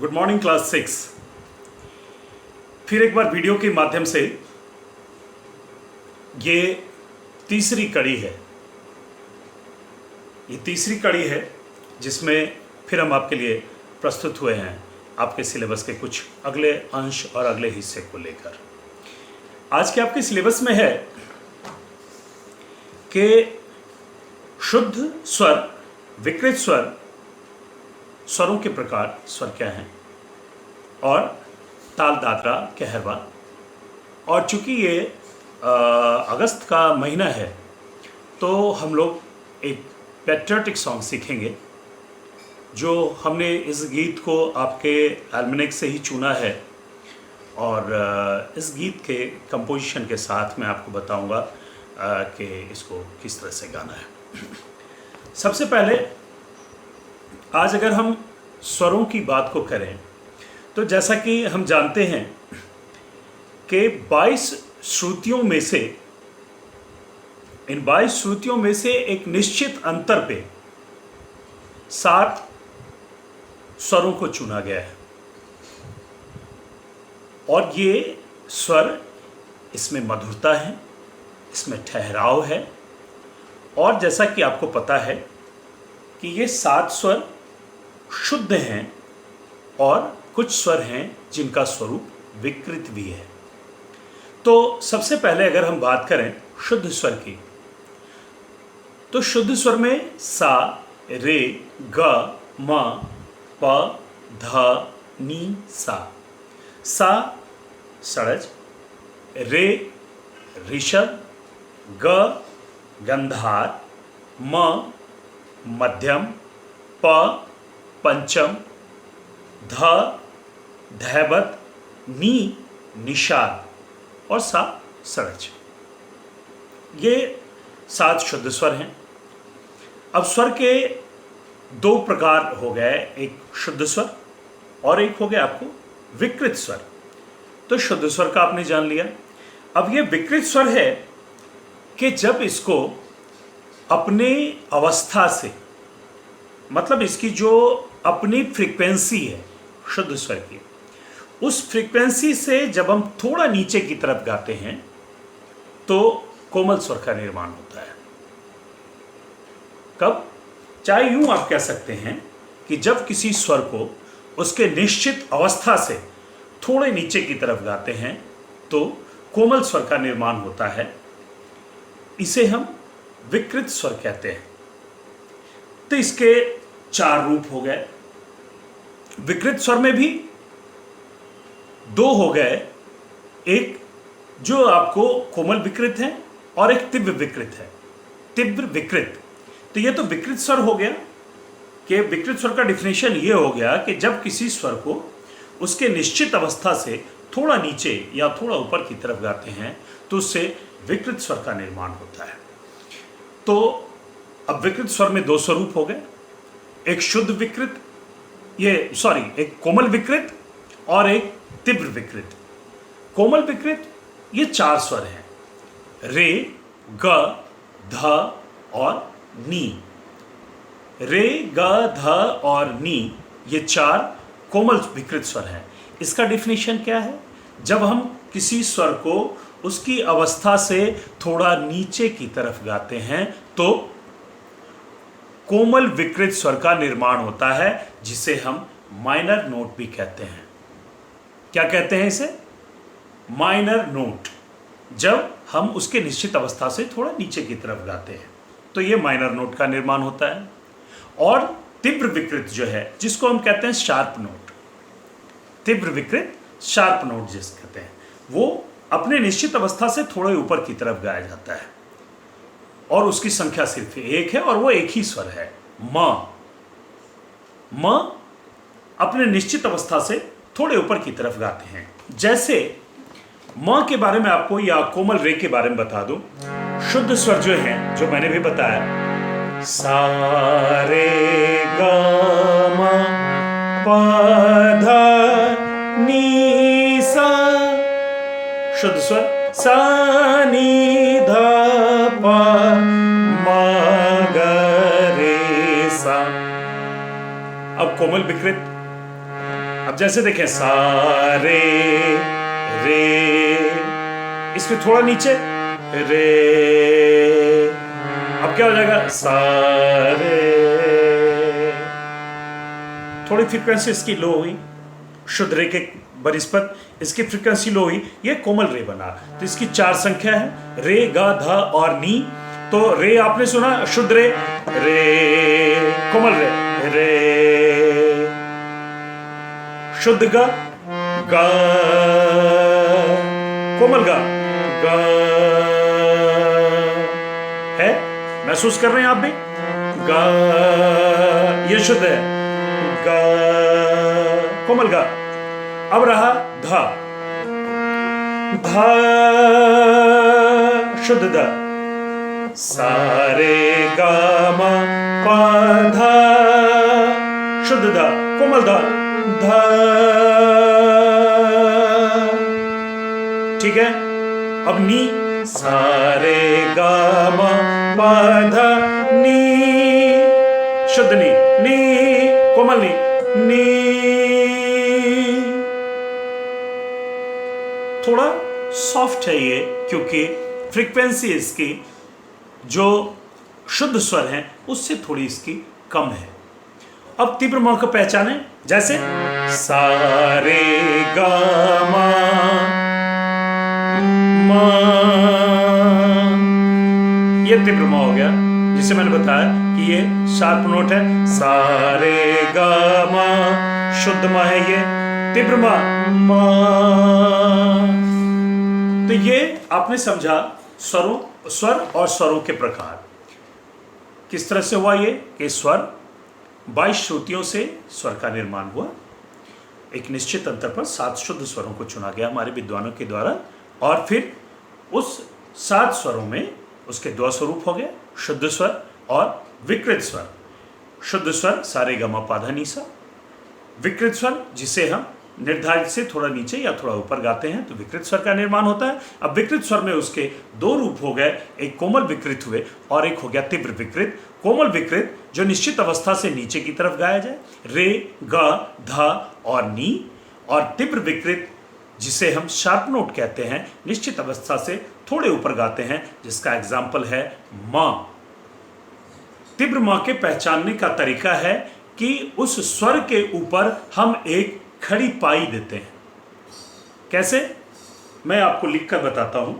Good morning class 6। फिर एक बार video के माध्यम से ये तीसरी कड़ी है। ये तीसरी कड़ी है जिसमें फिर हम आपके लिए प्रस्तुत हुए हैं आपके सिलेबस के कुछ अगले अंश और अगले हिस्से को लेकर। आज के आपके सिलेबस में है कि शुद्ध स्वर, विकृत स्वर, स्वरों के प्रकार, स्वर क्या हैं, और ताल, दादरा, कहरवा। और चूंकि ये अगस्त का महीना है तो हम लोग एक पैट्रियोटिक सॉन्ग सीखेंगे जो हमने इस गीत को आपके एल्मेनेक से ही चुना है। और इस गीत के कंपोजिशन के साथ मैं आपको बताऊंगा कि इसको किस तरह से गाना है। सबसे पहले आज अगर हम स्वरों की बात को करें तो जैसा कि हम जानते हैं कि 22 श्रुतियों में से, इन 22 श्रुतियों में से एक निश्चित अंतर पे 7 स्वरों को चुना गया है। और ये स्वर, इसमें मधुरता है, इसमें ठहराव है। और जैसा कि आपको पता है कि ये 7 स्वर शुद्ध हैं और कुछ स्वर हैं जिनका स्वरूप विकृत भी है। तो सबसे पहले अगर हम बात करें शुद्ध स्वर की, तो शुद्ध स्वर में सा, रे, ग, म, प, ध, नी, सा। सा षड्ज, रे ऋषभ, ग गंधार, म मध्यम, प पंचम, ध धैवत, नी निषाद और सा षड्ज। ये 7 शुद्ध स्वर हैं। अब स्वर के 2 प्रकार हो गए, एक शुद्ध स्वर और एक हो गया आपको विकृत स्वर। तो शुद्ध स्वर का आपने जान लिया। अब ये विकृत स्वर है कि जब इसको अपने अवस्था से, मतलब इसकी जो अपनी फ्रीक्वेंसी है शुद्ध स्वर की, उस फ्रीक्वेंसी से जब हम थोड़ा नीचे की तरफ गाते हैं तो कोमल स्वर का निर्माण होता है। कब? चाहे यूं आप कह सकते हैं कि जब किसी स्वर को उसके निश्चित अवस्था से थोड़े नीचे की तरफ गाते हैं तो कोमल स्वर का निर्माण होता है। इसे हम विकृत स्वर कहते हैं। तो इसके 4 रूप हो गए। विकृत स्वर में भी 2 हो गए, एक जो आपको कोमल विकृत है और एक तीव्र विकृत है। तीव्र विकृत, तो ये तो विकृत स्वर हो गया कि विकृत स्वर का डिफिनेशन ये हो गया कि जब किसी स्वर को उसके निश्चित अवस्था से थोड़ा नीचे या थोड़ा ऊपर की तरफ गाते हैं तो उससे विकृत स्वर का निर्माण होता है। तो अब विकृत स्वर में 2 स्वरूप हो गए, एक शुद्ध विकृत, एक कोमल विकृत और एक तीव्र विकृत। कोमल विकृत ये 4 स्वर हैं, रे, ग, ध और नी। रे, ग, ध और नी ये 4 कोमल विकृत स्वर हैं। इसका डिफिनेशन क्या है? जब हम किसी स्वर को उसकी अवस्था से थोड़ा नीचे की तरफ गाते हैं तो कोमल विकृत स्वर का निर्माण होता है, जिसे हम माइनर नोट भी कहते हैं। क्या कहते हैं इसे? Minor note. जब हम उसके निश्चित अवस्था से थोड़ा नीचे की तरफ गाते हैं तो यह माइनर नोट का निर्माण होता है। और तीव्र विकृत जो है, जिसको हम कहते हैं शार्प नोट, तीव्र विकृत शार्प नोट जिसे कहते हैं, वो अपने निश्चित अवस्था से थोड़े ऊपर की तरफ गाया जाता है और उसकी संख्या सिर्फ एक है और वो एक ही स्वर है, म। म अपने निश्चित अवस्था से थोड़े ऊपर की तरफ गाते हैं। जैसे म के बारे में आपको या कोमल रे के बारे में बता दूं, शुद्ध स्वर जो हैं, जो मैंने भी बताया, सा रे ग म प ध नी सा। शुद्ध स्वर सा नी ध प म ग रे सा। अब कोमल विकृत, अब जैसे देखें सा रे रे, इसमें थोड़ा नीचे रे, अब क्या हो जाएगा सा रे, थोड़ी फ्रीक्वेंसी इसकी लो हुई, शुद्ध रे के बनिस्पत इसकी फ्रीक्वेंसी लो हुई, ये कोमल रे बना। तो इसकी 4 संख्या है, रे गा धा और नी। तो रे आपने सुना शुद्ध रे, रे कोमल रे, रे शुद्ध गा, गा कोमल गा, गा है, महसूस कर रहे हैं आप भी, गा ये शुद्ध है, गा कोमल गा। अब रहा धा, धा शुद्ध धा, सारे गा मा पा धा, शुद्ध धा कोमल धा, धा ठीक है। अब नी, सारे गा मा पा धा नी, शुद्ध नी, नी कोमल नी, नी थोड़ा सॉफ्ट है ये, क्योंकि फ्रीक्वेंसी इसकी जो शुद्ध स्वर है उससे थोड़ी इसकी कम है। अब तीव्र म को पहचाने, जैसे सारे गा मा, मा ये तीव्र म हो गया, जिसे मैंने बताया कि ये शार्प नोट है। सारे गा मा शुद्ध म है, ये तीव्र म। तो ये आपने समझा स्वर और स्वरों के प्रकार किस तरह से हुआ। ये कि स्वर 22 श्रुतियों से स्वर का निर्माण हुआ। एक निश्चित अंतर पर 7 शुद्ध स्वरों को चुना गया हमारे विद्वानों के द्वारा, और फिर उस 7 स्वरों में उसके 2 स्वरूप हो गए, शुद्ध स्वर और विकृत स्वर। शुद्ध स्वर सारे गा मा पा धा नी सा, विकृत स्वर जिसे हम निर्धारित से थोड़ा नीचे या थोड़ा ऊपर गाते हैं तो विकृत स्वर का निर्माण होता है। अब विकृत स्वर में उसके 2 रूप हो गए, एक कोमल विकृत हुए और एक हो गया तीव्र विकृत। कोमल विकृत जो निश्चित अवस्था से नीचे की तरफ गाया जाए, रे गा धा और नी, और तीव्र विकृत जिसे हम शार्प नोट कहते हैं, निश्चित अवस्था से थोड़े ऊपर गाते हैं, जिसका एग्जाम्पल है मां। तीव्र मां के पहचानने का तरीका है कि उस स्वर के ऊपर हम एक खड़ी पाई देते हैं। कैसे, मैं आपको लिखकर बताता हूं।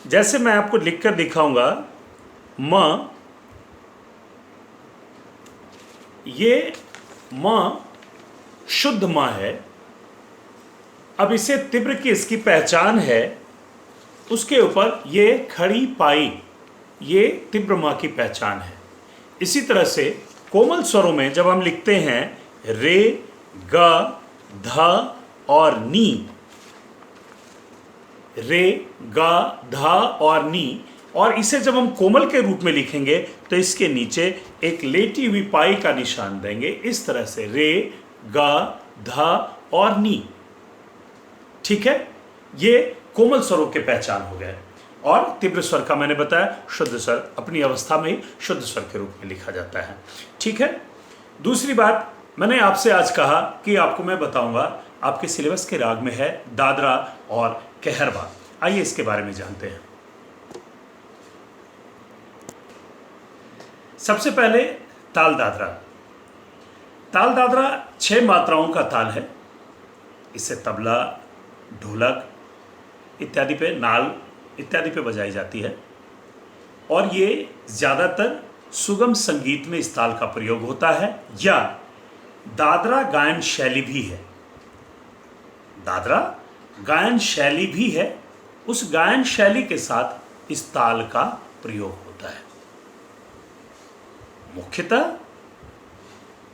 जैसे मैं आपको लिखकर दिखाऊंगा, म, ये म शुद्ध म है। अब इसे तीव्र की इसकी पहचान है, उसके ऊपर ये खड़ी पाई, ये तीव्र म की पहचान है। इसी तरह से कोमल स्वरों में जब हम लिखते हैं रे गा धा और नी, रे गा धा और नी, और इसे जब हम कोमल के रूप में लिखेंगे तो इसके नीचे एक लेटी हुई पाई का निशान देंगे, इस तरह से रे गा धा और नी। ठीक है, ये कोमल स्वरों के पहचान हो गए। और तीव्र स्वर का मैंने बताया, शुद्ध स्वर अपनी अवस्था में ही शुद्ध स्वर के रूप में लिखा जाता है। ठीक है, दूसरी बात मैंने आपसे आज कहा कि आपको मैं बताऊंगा, आपके सिलेबस के राग में है दादरा और कहरवा। आइए इसके बारे में जानते हैं। सबसे पहले ताल दादरा। ताल दादरा 6 मात्राओं का ताल है। इसे तबला, ढोलक इत्यादि पे, नाल इत्यादि पे बजाई जाती है, और ये ज़्यादातर सुगम संगीत में इस ताल का प्रयोग होता है, या दादरा गायन शैली भी है। दादरा गायन शैली भी है, उस गायन शैली के साथ इस ताल का प्रयोग होता है। मुख्यतः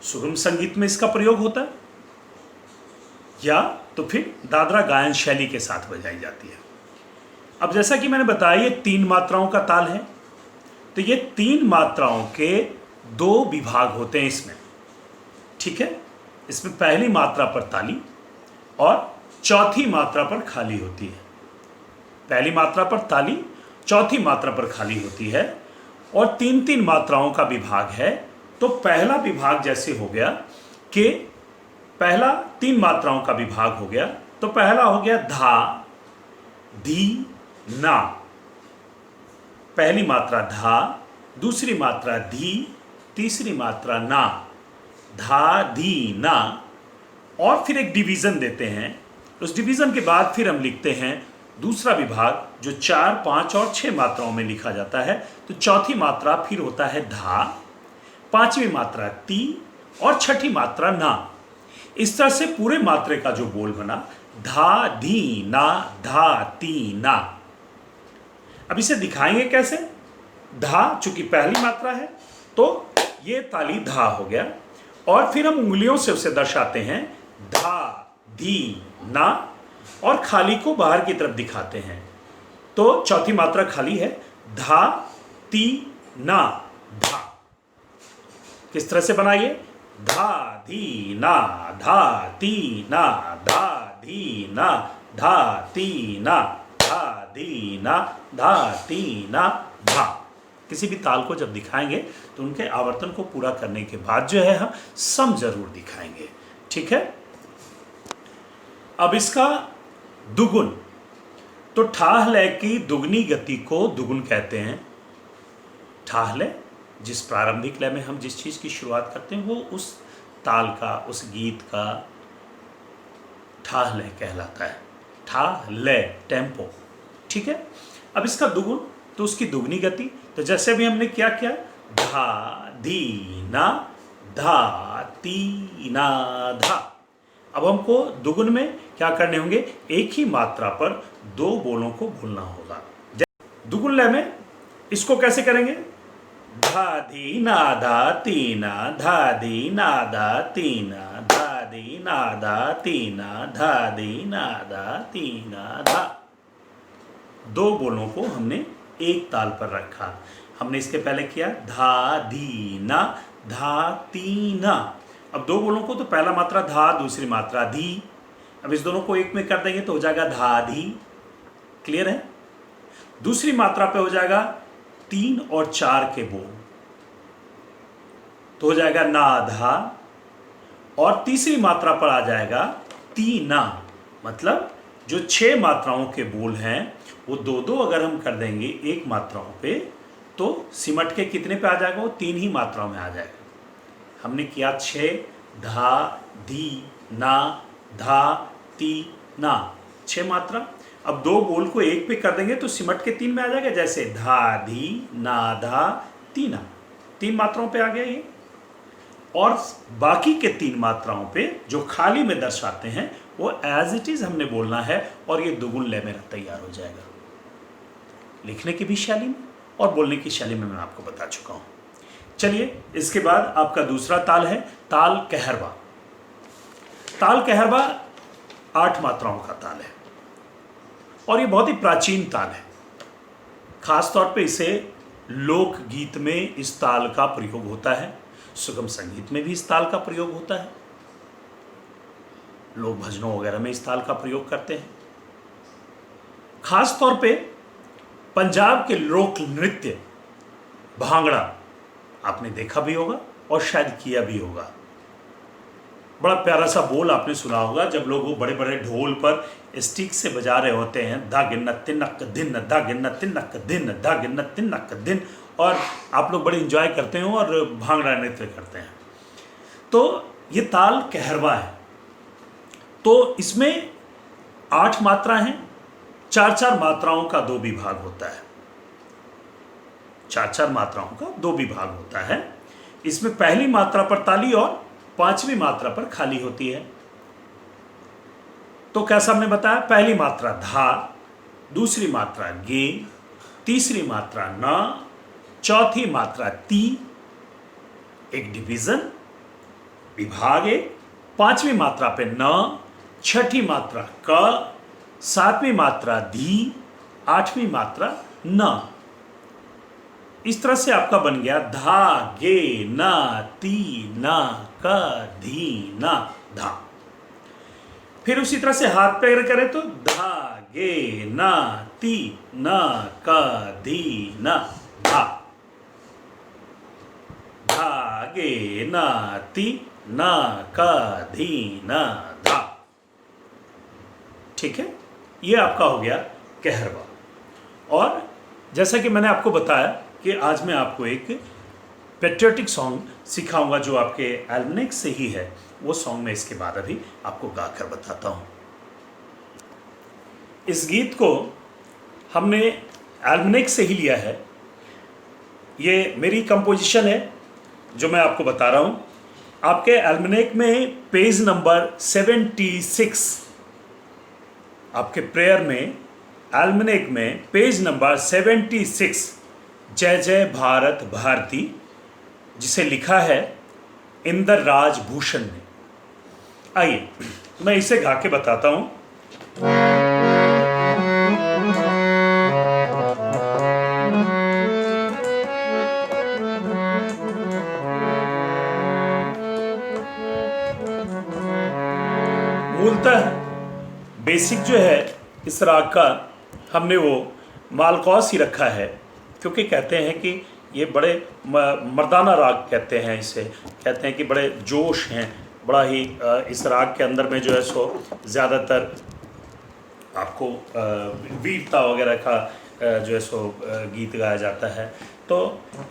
सुगम संगीत में इसका प्रयोग होता है, या तो फिर दादरा गायन शैली के साथ बजाई जाती है। अब जैसा कि मैंने बताया ये 3 मात्राओं का ताल है, तो ये 3 मात्राओं के 2 विभाग होते हैं इसमें, ठीक है। इसमें पहली मात्रा पर ताली और चौथी मात्रा पर खाली होती है। पहली मात्रा पर ताली, चौथी मात्रा पर खाली होती है और 3-3 मात्राओं का विभाग है। तो पहला विभाग जैसे हो गया कि पहला 3 मात्राओं का विभाग हो गया, तो पहला हो गया धा, धी, ना। पहली मात्रा धा, दूसरी मात्रा धी, तीसरी मात्रा ना। धा, धी, ना। और फिर एक डिवीजन देते हैं। उस डिवीजन के बाद फिर हम लिखते हैं दूसरा विभाग जो 4, 5 और 6 मात्राओं में लिखा जाता है। तो चौथी मात्रा फिर होता है धा, पांचवी मात्रा ती और छठी मात्रा ना। इस तरह से पूरे मात्रे का जो बोल बना धा, धी, ना, धा, ती, ना। अब इसे दिखाएंगे कैसे? धा चूंकि पहली मात्रा है तो ये ताली धा हो गया और फिर हम उंगलियों से उसे दर्शाते हैं धा, धी, ना और खाली को बाहर की तरफ दिखाते हैं। तो चौथी मात्रा खाली है धा, ती, ना, धा। किस तरह से बनाइए? धा, धी, ना, धा, ती, ना, धा, धी, ना, धा, ती, ना, धा, धी, ना, धा, ती, ना, धा। किसी भी ताल को जब दिखाएंगे तो उनके आवर्तन को पूरा करने के बाद जो है हम सम जरूर दिखाएंगे, ठीक है। अब इसका दुगुन, तो ठाह लय की दुगनी गति को दुगुन कहते हैं। ठाह लय, जिस प्रारंभिक लय में हम जिस चीज की शुरुआत करते हैं वो उस ताल का, उस गीत का ठाह लय कहलाता है। ठाह लय, टेम्पो, ठीक है। अब इसका दुगुन, तो उसकी दुगनी गति, तो जैसे भी हमने क्या किया धा, धी, ना, धा, ती, ना, धा। अब हमको दुगुन में क्या करने होंगे? एक ही मात्रा पर 2 बोलों को बोलना होगा। दुगुन लय में इसको कैसे करेंगे? धा, धी, ना, धा, ती, ना, धा, धी, ना, धा, ती, ना, धा, धी, ना, धा, ती, ना, धा, धी, ना, धा, ती, ना, धा। 2 बोलों को हमने एक ताल पर रखा। हमने इसके पहले किया धा, धी, ना, धा, ती, ना। अब 2 बोलों को, तो पहला मात्रा धा, दूसरी मात्रा धी। अब इस दोनों को एक में कर देंगे तो हो जाएगा धा, धी। क्लियर है? दूसरी मात्रा पे हो जाएगा 3 और 4 के बोल, तो हो जाएगा ना, धा। और तीसरी मात्रा पर आ जाएगा ती, ना। मतलब जो 6 मात्राओं के बोल हैं वो 2-2 अगर हम कर देंगे एक मात्राओं पे तो सिमट के कितने पे आ जाएगा? वो 3 ही मात्राओं में आ जाएगा। हमने किया 6, धा, धी, ना, धा, ती, ना, 6 मात्रा। अब 2 बोल को एक पे कर देंगे तो सिमट के 3 में आ जाएगा, जैसे धा, धी, ना, धा, ती, ना। 3 मात्राओं पे आ गया ये। और बाकी के 3 मात्राओं पे जो खाली में दर्शाते हैं वो एज इट इज हमने बोलना है और ये दुगुन लय मेरा तैयार हो जाएगा। लिखने की भी शैली में और बोलने की शैली में मैं आपको बता चुका हूं। चलिए, इसके बाद आपका दूसरा ताल है ताल कहरवा। ताल कहरवा 8 मात्राओं का ताल है और ये बहुत ही प्राचीन ताल है। खास तौर पे इसे लोकगीत में इस ताल का प्रयोग होता है, सुगम संगीत में भी इस ताल का प्रयोग होता है, लोग भजनों वगैरह में इस ताल का प्रयोग करते हैं। खास तौर पे पंजाब के लोक नृत्य भांगड़ा आपने देखा भी होगा और शायद किया भी होगा। बड़ा प्यारा सा बोल आपने सुना होगा जब लोग वो बड़े बड़े ढोल पर स्टिक से बजा रहे होते हैं, दागिन तिनक दिन, दागिन तिनक दिन, दागिन तिनक दिन, और आप लोग बड़े इंजॉय करते हैं और भांगड़ा नृत्य करते हैं। तो ये ताल कहरवा है। तो इसमें 8 मात्रा हैं, 4-4 मात्राओं का 2 विभाग होता है। 4-4 मात्राओं का 2 विभाग होता है। इसमें पहली मात्रा पर ताली और 5वीं मात्रा पर खाली होती है। तो कैसा हमने बताया? पहली मात्रा धा, दूसरी मात्रा गे, तीसरी मात्रा ना, चौथी मात्रा ती, एक डिवीजन विभाग एक, 5वीं मात्रा पे न, छठी मात्रा क, 7वीं मात्रा धी, 8वीं मात्रा न। इस तरह से आपका बन गया धा गे न ती न क धी न धा। फिर उसी तरह से हाथ पैर करें तो धा गे न ती न क धी न धा। धा गे न ती न क धी न धा। ठीक है, ये आपका हो गया कहरवा। और जैसा कि मैंने आपको बताया कि आज मैं आपको एक पेट्रियोटिक सॉन्ग सिखाऊंगा जो आपके एल्मनेक से ही है। वो सॉन्ग मैं इसके बाद अभी आपको गाकर बताता हूँ। इस गीत को हमने एल्मनेक से ही लिया है। ये मेरी कंपोजिशन है जो मैं आपको बता रहा हूँ। आपके एल्मनेक में पेज नंबर 76, आपके प्रेयर में एल्मनेक में पेज नंबर 76 जय जय भारत भारती, जिसे लिखा है इंदर राज भूषण ने। आइए मैं इसे गा के बताता हूं। मूलतः बेसिक जो है इस राग का हमने वो मालकौस ही रखा है, क्योंकि कहते हैं कि ये बड़े मर्दाना राग कहते हैं इसे। कहते हैं कि बड़े जोश हैं, बड़ा ही इस राग के अंदर में जो है सो ज़्यादातर आपको वीरता वगैरह का जो है सो गीत गाया जाता है। तो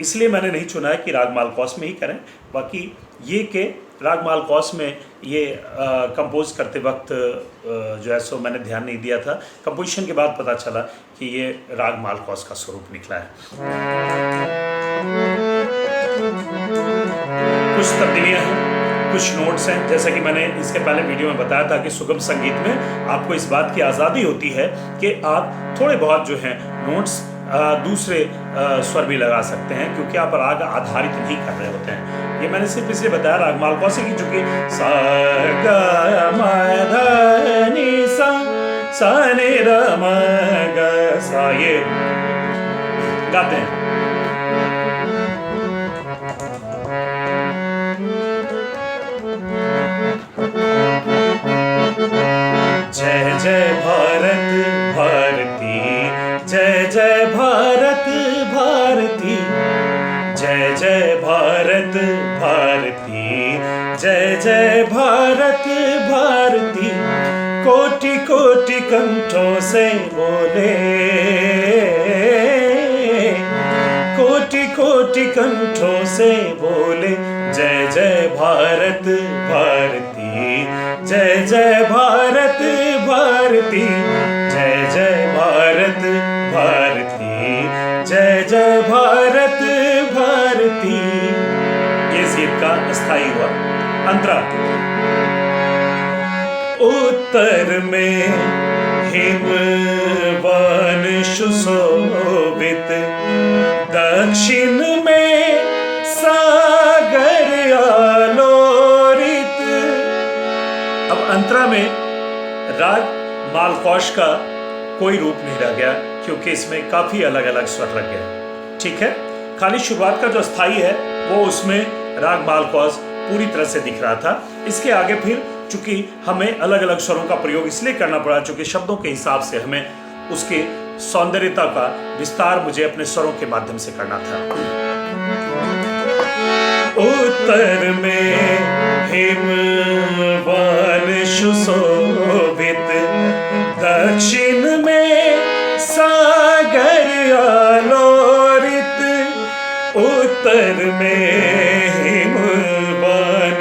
इसलिए मैंने नहीं चुना है कि राग मालकौस में ही करें। बाकी ये कि राग मालकौस में ये कंपोज करते वक्त जो है सो मैंने ध्यान नहीं दिया था। कंपोजिशन के बाद पता चला कि ये राग मालकौस का स्वरूप निकला है। कुछ तब्दीलियाँ हैं, कुछ नोट्स हैं। जैसा कि मैंने इसके पहले वीडियो में बताया था कि सुगम संगीत में आपको इस बात की आज़ादी होती है कि आप थोड़े बहुत जो हैं नोट्स दूसरे स्वर भी लगा सकते हैं, क्योंकि आप राग आधारित नहीं कर रहे होते हैं। ये मैंने सिर्फ इसलिए बताया राग मालकौस की, चूंकि सा ग म ध नि सा सा नि र म ग सा ये गाते हैं। जय जय भारत भारती, जय जय भारत भारती, जय जय भारत भारती, जय जय भारत भारती। कोटि कोटि कंठों से बोले, कोटि कोटि कंठों से बोले, जय जय भारत भारती, जय जय भारत भारती, जय जय भारत भारती, जय जय भारत भारती। ये इस गीत का अस्थाई हुआ अंतरा। उत्तर में हिमवान सुशोभित, दक्षिण में सागर आलोरित। अब अंतरा में राग मालकौस का कोई रूप नहीं रह गया, क्योंकि इसमें काफी अलग अलग स्वर लग गए। ठीक है, खाली शुरुआत का जो स्थाई है वो उसमें राग मालकौस पूरी तरह से दिख रहा था। इसके आगे फिर चूंकि हमें अलग अलग स्वरों का प्रयोग इसलिए करना पड़ा चूंकि शब्दों के हिसाब से हमें उसके सौंदर्यता का विस्तार मुझे अपने स्वरों के माध्यम से करना था। उत्तर में हिमवान सुशोभित, दक्षिण में सागर आलोरित। उत्तर में हिमवान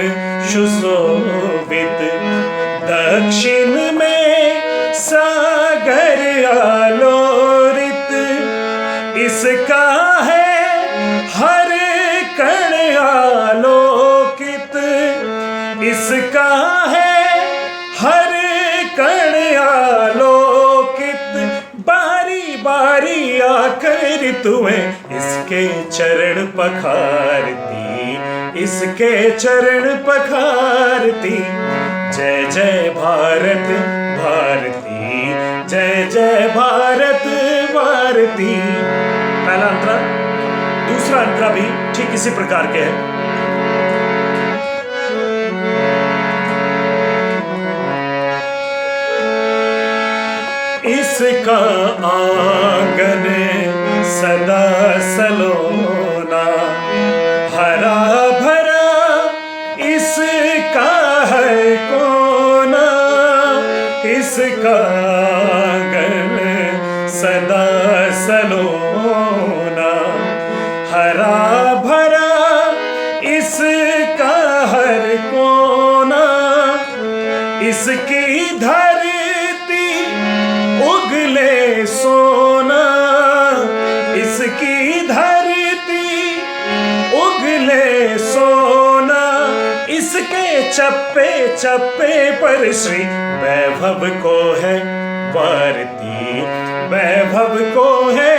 सुशोभित, दक्षिण में सागर आलोरित। इसका है हर कण आलोकित, इसका है हर कण आलोकित। बारी बारी आकर तुम्हें इसके चरण पखारती, इसके चरण पखारती। जय जय भारत भारती, जय जय भारत भारती। पहला अंतरा। दूसरा अंतरा भी ठीक इसी प्रकार के है। इसका आंगन सदा सलोना, हरा भरा इसका है कोना। इसका आंगन सदा सलोना, हरा भरा इसका हर कोना। इसकी धरती उगले सोना, इसकी धरती उगले सोना। इसके चप्पे चप्पे पर श्री वैभव को है भारती, वैभव को है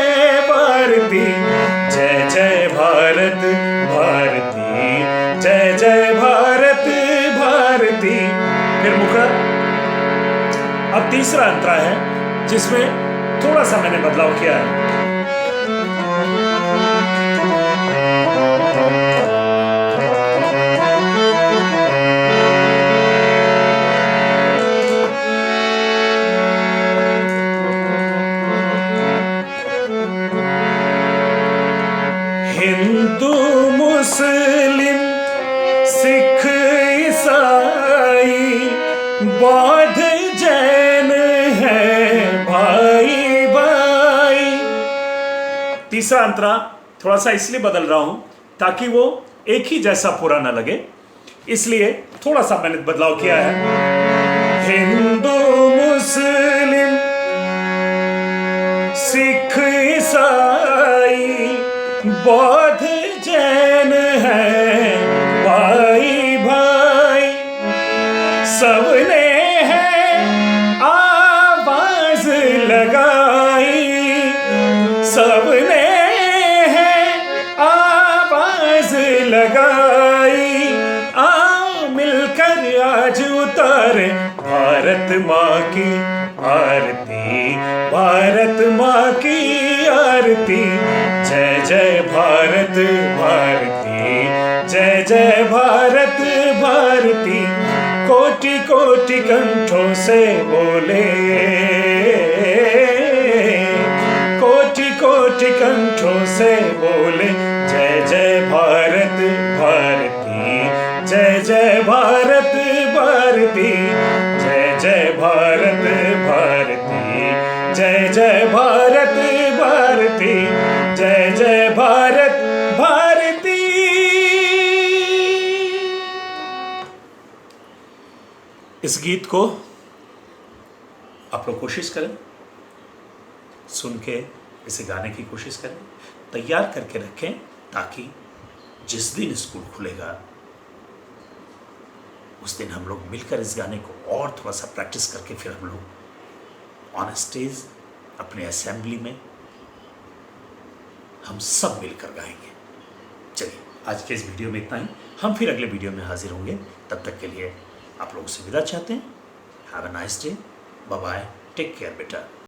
भारती। जय जय भारत भारती, जय जय भारत भारती। फिर मुखरा। अब तीसरा अंतरा है जिसमें थोड़ा सा मैंने बदलाव किया है। हिंदू मुस्लिम सिख ईसाई बौद्ध जैन है भाई भाई। तीसरा अंतरा थोड़ा सा इसलिए बदल रहा हूं ताकि वो एक ही जैसा पूरा ना लगे, इसलिए थोड़ा सा मैंने बदलाव किया है। हिंदू मुस्लिम सिख ईसाई बौद्ध जैन है भाई भाई। सबने है आवाज लगाई, सबने है आवाज लगाई। आओ मिलकर आज उतारे भारत माँ की आरती, भारत माँ की आरती। जय जय भारत भारती, जय जय भारत भारती। कोटि कोटि कंठों से बोले, कोटि कोटि कंठों से बोले जय जय भारत भारती, जय जय भारत भारती। जय जय भारत भारती, जय जय भारत भारती, जय जय भारत भारती। इस गीत को आप लोग कोशिश करें, सुन के इसे गाने की कोशिश करें, तैयार करके रखें ताकि जिस दिन स्कूल खुलेगा उस दिन हम लोग मिलकर इस गाने को और थोड़ा सा प्रैक्टिस करके फिर हम लोग ऑन स्टेज अपने असेंबली में हम सब मिलकर गाएंगे। चलिए आज के इस वीडियो में इतना ही, हम फिर अगले वीडियो में हाजिर होंगे। तब तक के लिए आप लोगों से विदा चाहते हैं। Have a nice day, bye bye, take care बेटा।